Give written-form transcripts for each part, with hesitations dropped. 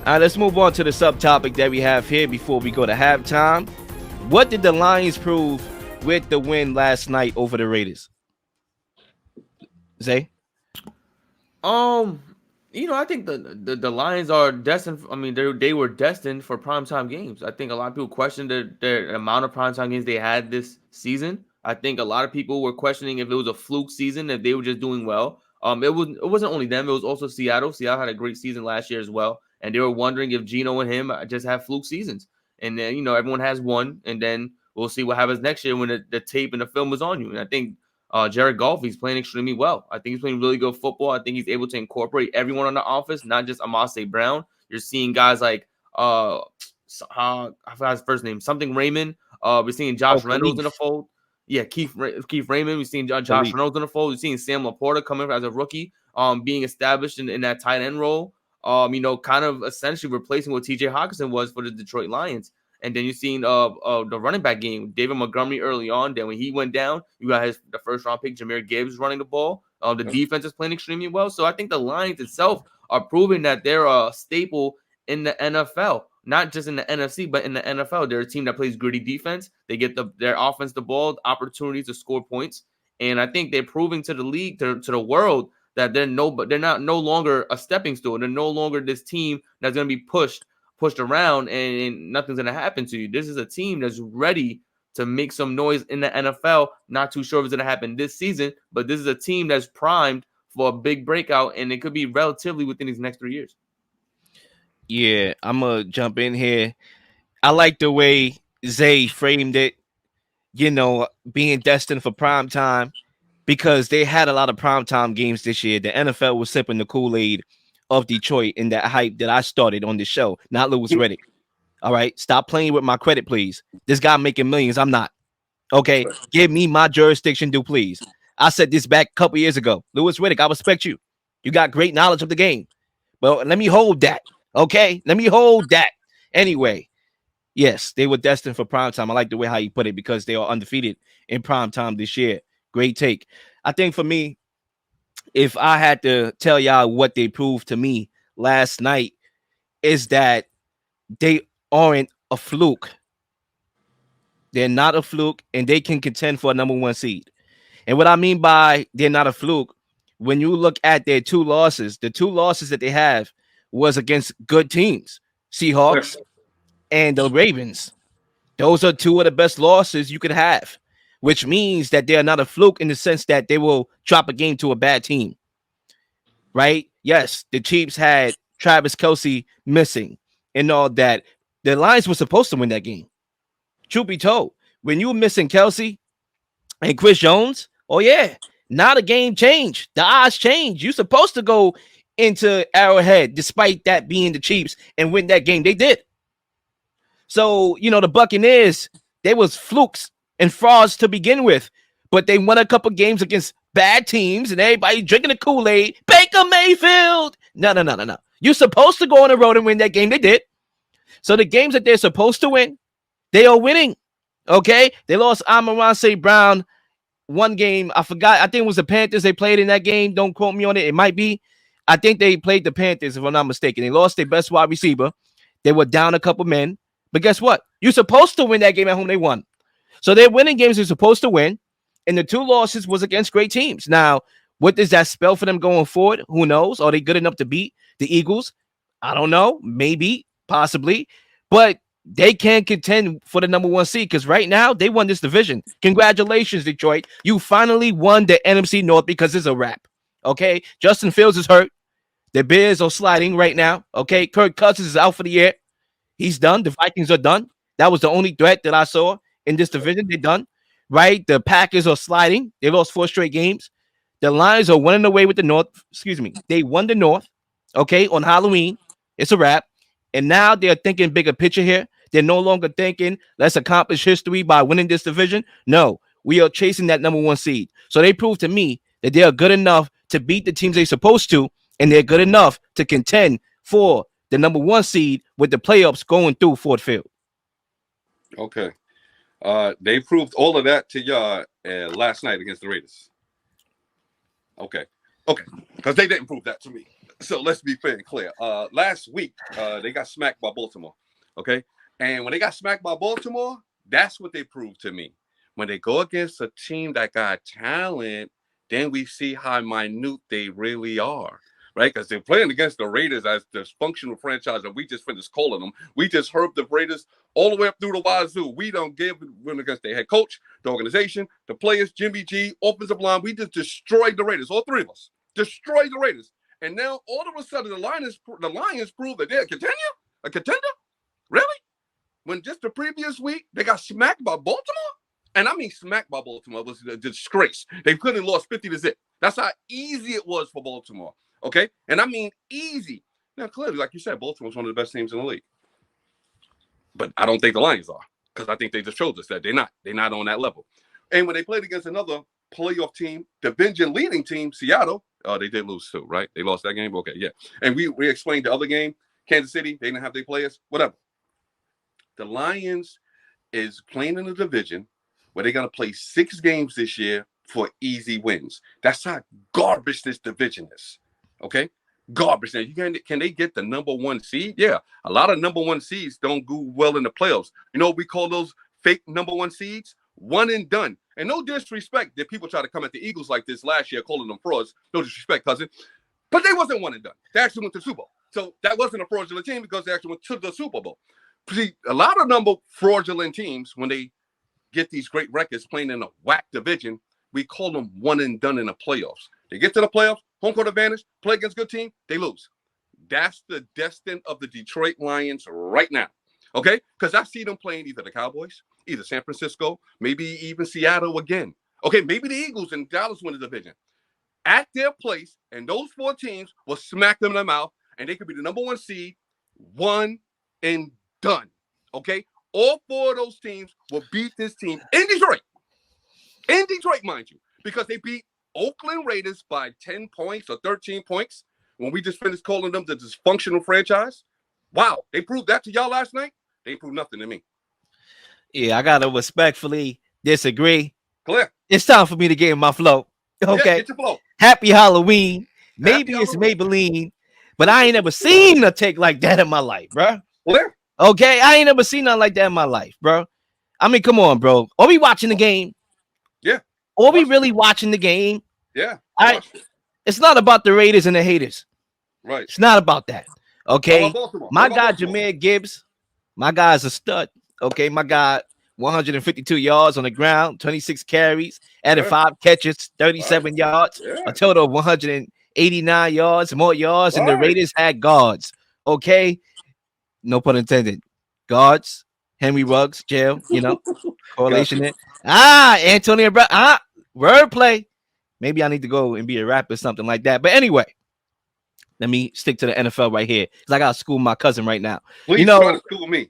All right, let's move on to the subtopic that we have here before we go to halftime. What did the Lions prove with the win last night over the Raiders? Zay? Um, I think the Lions are destined. I mean, they were destined for primetime games. I think a lot of people questioned the amount of primetime games they had this season. I think a lot of people were questioning if it was a fluke season, if they were just doing well. It wasn't only them; it was also Seattle. Seattle had a great season last year as well, and they were wondering if Geno and him just have fluke seasons. And then everyone has one, and then we'll see what happens next year when the tape and the film is on you. And I think Jared Goff, he's playing extremely well. I think he's playing really good football. I think he's able to incorporate everyone on the offense, not just Amase Brown. You're seeing guys like I forgot his first name, something Raymond. We're seeing Oh, Josh Reynolds in the Khalif. fold. Yeah, Keith Raymond. We're seeing Josh Khalif. Reynolds in the fold. We're seeing Sam Laporta coming as a rookie, being established in that tight end role. Kind of essentially replacing what TJ Hawkinson was for the Detroit Lions. And then you seen the running back game, David Montgomery early on. Then when he went down, you got the first round pick, Jahmyr Gibbs, running the ball. The defense is playing extremely well. So I think the Lions itself are proving that they're a staple in the NFL, not just in the NFC, but in the NFL. They're a team that plays gritty defense. They get their offense the ball, opportunities to score points, and I think they're proving to the league, to the world, that they're not no longer a stepping stone. They're no longer this team that's going to be pushed around and nothing's going to happen to you. This is a team that's ready to make some noise in the NFL. Not too sure if it's going to happen this season, but this is a team that's primed for a big breakout, and it could be relatively within these next 3 years. Yeah, I'm going to jump in here. I like the way Zay framed it, being destined for prime time because they had a lot of primetime games this year. The NFL was sipping the Kool-Aid of Detroit in that hype that I started on the show, not Lewis Reddick. All right. Stop playing with my credit, please. This guy making millions. I'm not. Okay. Give me my jurisdiction due, please. I said this back a couple years ago. Lewis Reddick, I respect you. You got great knowledge of the game. But let me hold that. Okay. Let me hold that. Anyway, yes, they were destined for prime time. I like the way how you put it because they are undefeated in prime time this year. Great take. I think for me, if I had to tell y'all what they proved to me last night, is that they aren't a fluke. They're not a fluke, and they can contend for a number one seed. And what I mean by they're not a fluke, when you look at their two losses, the two losses that they have was against good teams, Seahawks and the Ravens. Those are two of the best losses you could have, which means that they're not a fluke in the sense that they will drop a game to a bad team, right? Yes, the Chiefs had Travis Kelsey missing and all that. The Lions were supposed to win that game. Truth be told, when you were missing Kelsey and Chris Jones, oh yeah, now the game changed. The odds changed. You're supposed to go into Arrowhead despite that being the Chiefs and win that game. They did. So, the Buccaneers, they was flukes and frauds to begin with, but they won a couple games against bad teams and everybody drinking the Kool-Aid. Baker Mayfield. No. You're supposed to go on the road and win that game. They did. So the games that they're supposed to win, they are winning. Okay? They lost Amon St. Brown one game. I forgot. I think it was the Panthers they played in that game. Don't quote me on it. It might be. I think they played the Panthers, if I'm not mistaken. They lost their best wide receiver. They were down a couple men. But guess what? You're supposed to win that game at home. They won. So they're winning games they're supposed to win. And the two losses was against great teams. Now, what does that spell for them going forward? Who knows? Are they good enough to beat the Eagles? I don't know. Maybe, possibly. But they can contend for the number one seed because right now they won this division. Congratulations, Detroit. You finally won the NFC North because it's a wrap. Okay? Justin Fields is hurt. The Bears are sliding right now. Okay? Kirk Cousins is out for the year. He's done. The Vikings are done. That was the only threat that I saw in this division. They're done. Right? The Packers are sliding. They lost 4 straight games. The Lions are winning away with the North. Excuse me. They won the North. Okay? On Halloween. It's a wrap. And now they're thinking bigger picture here. They're no longer thinking, let's accomplish history by winning this division. No, we are chasing that number one seed. So they proved to me that they are good enough to beat the teams they're supposed to, and they're good enough to contend for the number one seed with the playoffs going through Ford Field. Okay. They proved all of that to y'all last night against the Raiders. Okay. Because they didn't prove that to me. So let's be fair and clear. Last week, they got smacked by Baltimore. Okay. And when they got smacked by Baltimore, that's what they proved to me. When they go against a team that got talent, then we see how minute they really are. Right? Because they're playing against the Raiders as this functional franchise, and we just finished calling them. We just heard the Raiders all the way up through the wazoo. We don't give win against their head coach, the organization, the players, Jimmy G, offensive line. We just destroyed the Raiders, all three of us. Destroyed the Raiders. And now all of a sudden the Lions prove that they're a contender? Really? When just the previous week they got smacked by Baltimore? And I mean smacked by Baltimore. It was a disgrace. They could have lost 50-0. That's how easy it was for Baltimore. Okay? And I mean easy. Now, clearly, like you said, Baltimore's one of the best teams in the league. But I don't think the Lions are, because I think they just showed us that they're not. They're not on that level. And when they played against another playoff team, division leading team, Seattle, they did lose too, right? They lost that game? Okay, yeah. And we explained the other game, Kansas City, they didn't have their players, whatever. The Lions is playing in a division where they're going to play 6 games this year for easy wins. That's how garbage this division is, okay? Garbage. Now, can they get the number 1 seed? Yeah, a lot of number 1 seeds don't do well in the playoffs. You know what we call those fake number 1 seeds? One and done. And no disrespect that people try to come at the Eagles like this last year, calling them frauds. No disrespect, cousin. But they wasn't one and done. They actually went to the Super Bowl. So that wasn't a fraudulent team because they actually went to the Super Bowl. See, a lot of fraudulent teams, when they get these great records playing in a whack division, we call them one and done in the playoffs. They get to the playoffs, home court advantage, play against a good team, they lose. That's the destiny of the Detroit Lions right now. Okay? Because I see them playing either the Cowboys, either San Francisco, maybe even Seattle again. Okay, maybe the Eagles and Dallas win the division. At their place, and those 4 teams will smack them in the mouth, and they could be the number 1 seed, one and done. Okay? All 4 of those teams will beat this team in Detroit. In Detroit, mind you, because they beat Oakland Raiders by 10 points or 13 points when we just finished calling them the dysfunctional franchise. Wow, they proved that to y'all last night? They proved nothing to me. Yeah, I gotta respectfully disagree. Clear. It's time for me to get in my flow. Okay. Yeah, get your flow. Happy Halloween. Maybe Happy it's Halloween. Maybelline, but I ain't never seen a take like that in my life, bro. Clear. Okay, I ain't never seen nothing like that in my life, bro. I mean, come on, bro. Are we watching the game? Yeah. Are we really watching the game? Yeah. It's not about the Raiders and the haters. Right. It's not about that. Okay. Baltimore? My guy, Jameer Gibbs, my guy's a stud. Okay. My guy, 152 yards on the ground, 26 carries, added 5 catches, 37 yards, a total of 189 yards, more yards than the Raiders had guards. Okay. No pun intended. Guards, Henry Ruggs, jail, correlation there. Antonio Brown. Wordplay. Maybe I need to go and be a rapper or something like that. But anyway, let me stick to the NFL right here because I got to school my cousin right now. Please try to school me.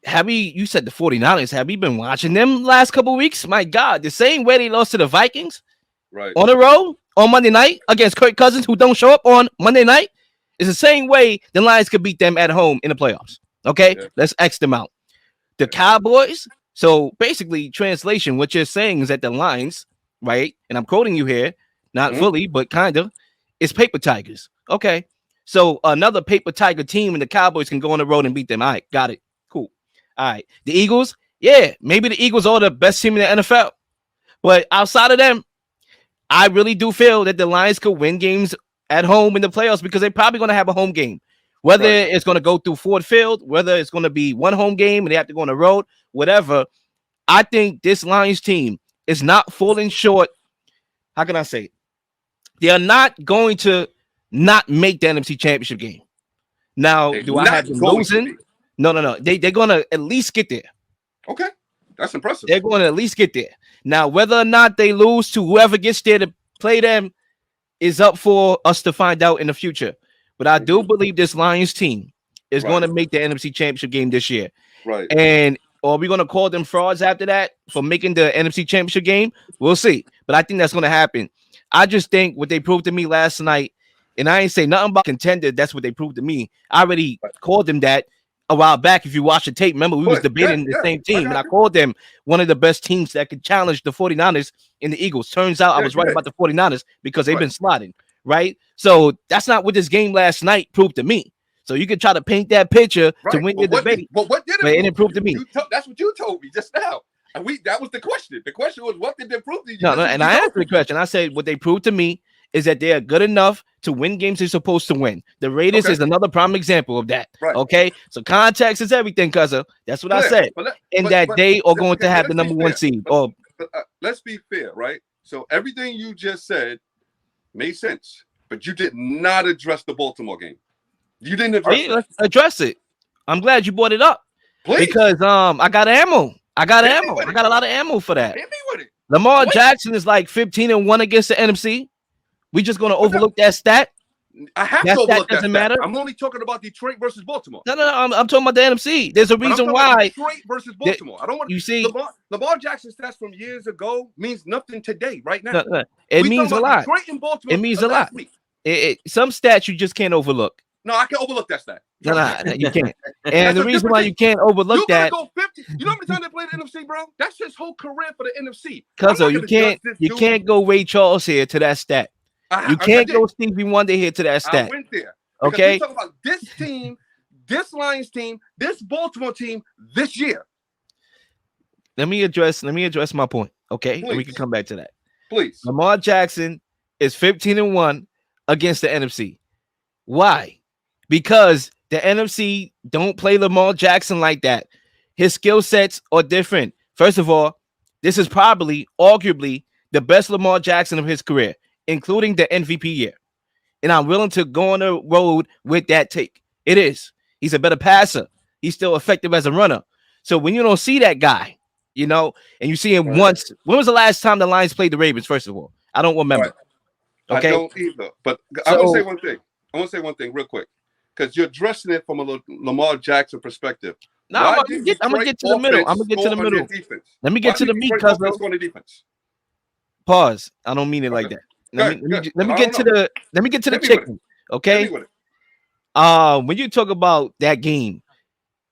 You said the 49ers, have you been watching them last couple of weeks? My God, the same way they lost to the Vikings on the road on Monday night against Kirk Cousins, who don't show up on Monday night, is the same way the Lions could beat them at home in the playoffs. Okay, let's X them out. The Cowboys. So basically, translation, what you're saying is that the Lions, right? And I'm quoting you here, not fully, but kind of, is paper tigers. Okay, so another paper tiger team and the Cowboys can go on the road and beat them. All right, got it. Cool. All right, the Eagles. Yeah, maybe the Eagles are the best team in the NFL, but outside of them, I really do feel that the Lions could win games at home in the playoffs because they're probably going to have a home game. Whether it's going to go through Ford Field, whether it's going to be one home game and they have to go on the road, whatever. I think this Lions team is not falling short. How can I say it? They are not going to not make the NFC Championship game. Now, do I have them losing? No. They're going to at least get there. Okay. That's impressive. They're going to at least get there. Now, whether or not they lose to whoever gets there to play them is up for us to find out in the future. But I do believe this Lions team is going to make the NFC Championship game this year. Right. And are we going to call them frauds after that for making the NFC Championship game? We'll see. But I think that's going to happen. I just think what they proved to me last night, and I ain't say nothing about contender. That's what they proved to me. I already called them that a while back. If you watch the tape, remember we was debating the same team, and I called them one of the best teams that could challenge the 49ers and the Eagles. Turns out I was right about the 49ers because they've been sliding. right? So that's not what this game last night proved to me. So you could try to paint that picture to Right. win your debate, What did but it it didn't prove to me. That's what you told me just now. And that was the question. The question was, what did they prove to you? No, and I answered the question. I said what they proved to me is that they are good enough to win games they're supposed to win. The Raiders is another prime example of that. Right. Okay, so context is everything, cuzzo. That's what I said. And that they are going to have the number one seed. But let's be fair, right? So everything you just said made sense, but you did not address the Baltimore game. You didn't address it. Let's address it. I'm glad you brought it up. Please. Because I got ammo. I got a lot of ammo for that. Hit me with it. Lamar Jackson is like 15-1 against the NFC. We just gonna overlook that stat. I have to overlook that doesn't stat. matter. I'm only talking about Detroit versus Baltimore. No. I'm talking about the NFC. There's a reason why Detroit versus Baltimore. I don't want you see Lamar Jackson stats from years ago means nothing today, right now. It means a lot. Detroit and Baltimore. It means a lot. Some stats you just can't overlook. No, I can overlook that stat. No, you can't. And the reason why you can't overlook that, go 50. You know how many times they played the NFC, bro? That's his whole career for the NFC. Because you can't go Ray Charles here to that stat. You can't go Stevie Wonder here to that stat. I went there. Okay. You talk about this team, this Lions team, this Baltimore team this year. Let me address my point. Okay. And we can come back to that. Please. Lamar Jackson is 15-1 against the NFC. Why? Because the NFC don't play Lamar Jackson like that. His skill sets are different. First of all, this is probably, arguably, the best Lamar Jackson of his career, including the MVP year. And I'm willing to go on the road with that take. It is. He's a better passer. He's still effective as a runner. So when you don't see that guy, and you see him once, when was the last time the Lions played the Ravens, first of all? I don't remember. Right. Okay. I don't either. But I want to say one thing. I want to say one thing real quick. Because you're addressing it from a Lamar Jackson perspective. No, I'm gonna get to the middle. Let me get to the meat, cuz. Pause. I don't mean it like that. Let me get to the chicken. Okay. When you talk about that game,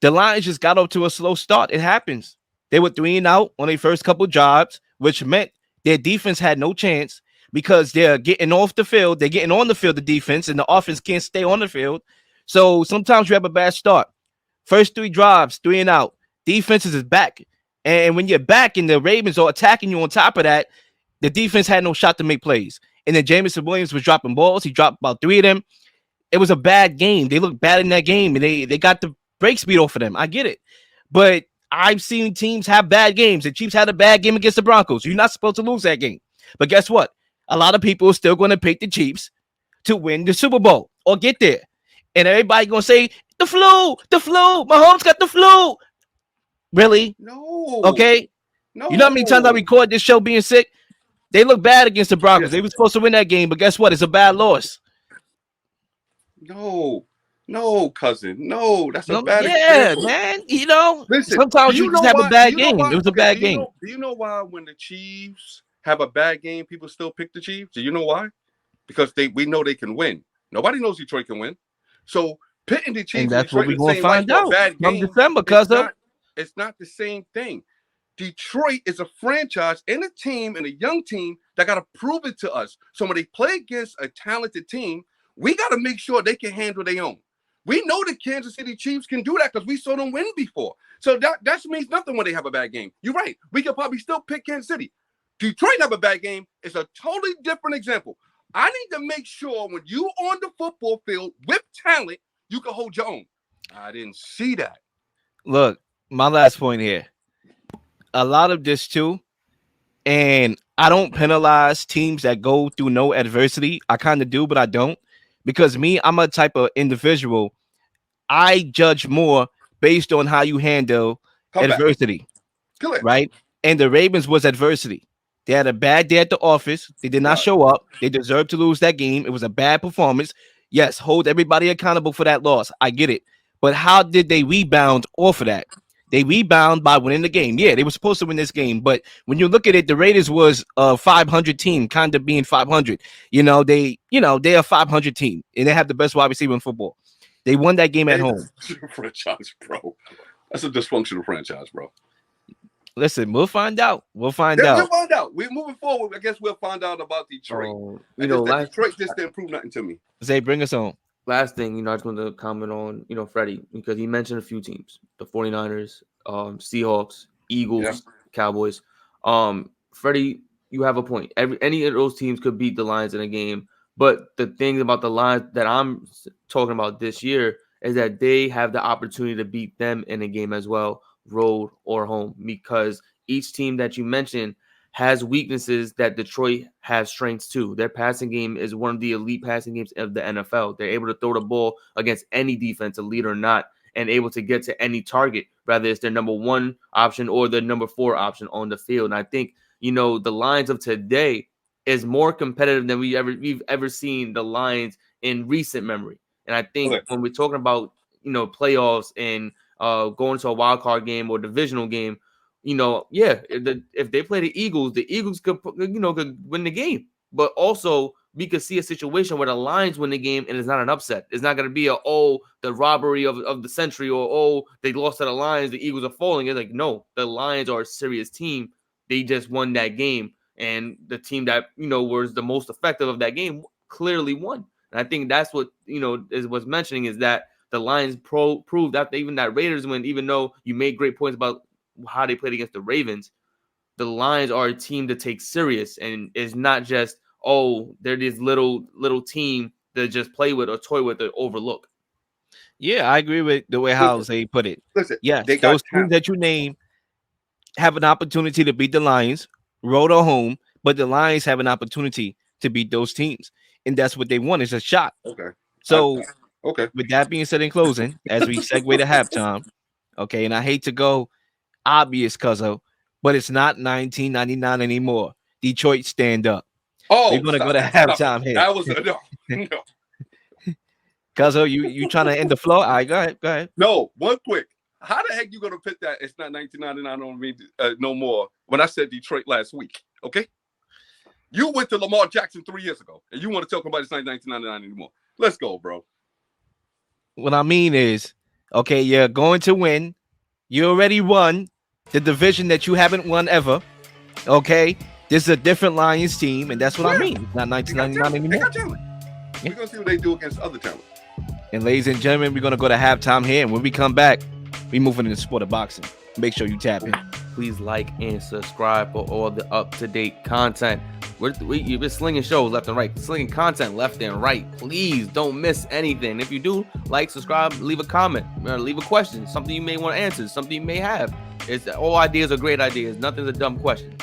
the Lions just got up to a slow start. It happens. They were 3-and-out on their first couple jobs, which meant their defense had no chance because they're getting off the field. They're getting on the field, the defense, and the offense can't stay on the field. So sometimes you have a bad start. First 3 drives, 3-and-out. Defenses is back. And when you're back and the Ravens are attacking you on top of that, the defense had no shot to make plays. And then Jameson Williams was dropping balls. He dropped about 3 of them. It was a bad game. They looked bad in that game, and they got the break speed off of them. I get it. But I've seen teams have bad games. The Chiefs had a bad game against the Broncos. You're not supposed to lose that game. But guess what? A lot of people are still going to pick the Chiefs to win the Super Bowl or get there. And everybody going to say, the flu. Mahomes got the flu. Really? No. Okay? No. You know how many times I record this show being sick? They look bad against the Broncos. Yes. They were supposed to win that game, but guess what? It's a bad loss. No, cousin. No, that's a bad experience. Man. Listen, sometimes you just have a bad game. It was a bad game. Do you know why when the Chiefs have a bad game, people still pick the Chiefs? Do you know why? Because we know they can win. Nobody knows Detroit can win. So pitting the Chiefs, and that's what we're going to find out come December, it's not the same thing. Detroit is a franchise and a team and a young team that got to prove it to us. So when they play against a talented team, we got to make sure they can handle their own. We know the Kansas City Chiefs can do that because we saw them win before. So that means nothing when they have a bad game. You're right. We could probably still pick Kansas City. Detroit have a bad game. It's a totally different example. I need to make sure when you on the football field with talent, you can hold your own. I didn't see that. Look, my last point here. A lot of this too, and I don't penalize teams that go through no adversity. I kind of do, but I don't. Because I'm a type of individual. I judge more based on how you handle adversity. Right? And the Ravens was adversity. They had a bad day at the office. They did not show up. They deserved to lose that game. It was a bad performance. Yes, hold everybody accountable for that loss. I get it. But how did they rebound off of that? They rebound by winning the game. Yeah, they were supposed to win this game. But when you look at it, the Raiders was a 500 team, kind of being 500. They're a 500 team, and they have the best wide receiver in football. They won that game at home. Franchise, bro. That's a dysfunctional franchise, bro. Listen, we'll find out. We'll find Then we'll out. find out. We're moving forward. I guess we'll find out about Detroit. Detroit just didn't prove nothing to me. Zay, bring us on. Last thing, I just want to comment on, Freddie, because he mentioned a few teams, the 49ers, Seahawks, Eagles, Cowboys. Freddie, you have a point. Any of those teams could beat the Lions in a game, but the thing about the Lions that I'm talking about this year is that they have the opportunity to beat them in a game as well, road or home, because each team that you mentioned has weaknesses that Detroit has strengths too. Their passing game is one of the elite passing games of the NFL. They're able to throw the ball against any defense, elite or not, and able to get to any target, whether it's their number 1 option or the number 4 option on the field. And I think, the Lions of today is more competitive than we've ever seen the Lions in recent memory. And I think when we're talking about, playoffs and going to a wild card game or divisional game, if they play the Eagles could win the game. But also, we could see a situation where the Lions win the game and it's not an upset. It's not going to be the robbery of the century, or they lost to the Lions, the Eagles are falling. It's like, no, the Lions are a serious team. They just won that game, and the team that was the most effective of that game clearly won. And I think that's what was mentioning, is that the Lions proved after even that Raiders win, even though you made great points about how they played against the Ravens, the Lions are a team to take serious, and it's not just, they're this little team to just play with or toy with or overlook. Yeah, I agree with the way how Zay put it. Listen, yes, those teams that you name have an opportunity to beat the Lions, road or home, but the Lions have an opportunity to beat those teams, and that's what they want, is a shot. Okay. So, with that being said, in closing, as we segue to halftime, okay, and I hate to go obvious, Cuzzo, but it's not 1999 anymore. Detroit, stand up. We're gonna go to halftime here. That was no. Cuzzo, you trying to end the flow? All right, go ahead. No, one quick. How the heck you gonna put that? It's not 1999 on me no more. When I said Detroit last week, okay? You went to Lamar Jackson 3 years ago, and you want to talk about it's not 1999 anymore. Let's go, bro. What I mean is, okay, you're going to win. You already won the division that you haven't won ever. Okay, this is a different Lions team, and that's what I mean. It's not 1999 anymore. They got talent. We're gonna see what they do against other talent. And ladies and gentlemen, we're gonna go to halftime here, and when we come back, we moving into the sport of boxing. Make sure you tap in. Please like and subscribe for all the up-to-date content. You've been slinging shows left and right, slinging content left and right. Please don't miss anything. If you do, like, subscribe, leave a comment, leave a question, something you may want to answer, something you may have. All ideas are great ideas. Nothing's a dumb question.